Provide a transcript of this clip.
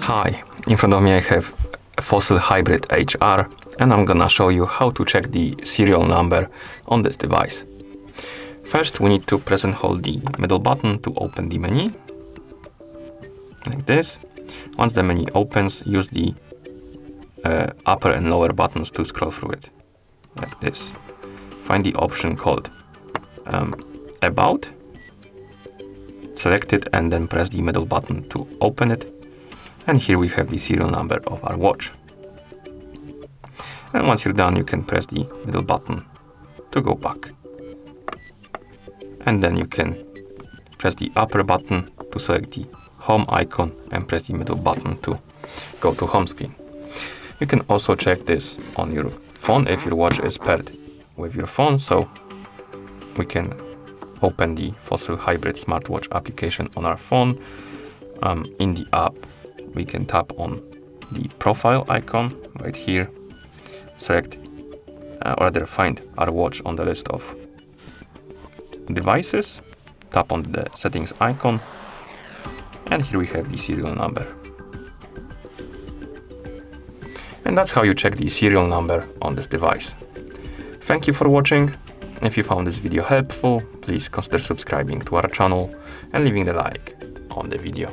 Hi, in front of me I have a Fossil Hybrid HR, and I'm gonna show you how to check the serial number on this device. First, we need to press and hold the middle button to open the menu, like this. Once the menu opens, use the upper and lower buttons to scroll through it, like this. Find the option called About, select it and then press the middle button to open it. And here we have the serial number of our watch. And once you're done, you can press the middle button to go back. And then you can press the upper button to select the home icon and press the middle button to go to home screen. You can also check this on your phone if your watch is paired with your phone, so we can open the Fossil Hybrid smartwatch application on our phone. In the app, we can tap on the profile icon right here, select or rather find our watch on the list of devices, tap on the settings icon, and here we have the serial number. And that's how you check the serial number on this device. Thank you for watching. If you found this video helpful, please consider subscribing to our channel and leaving a like on the video.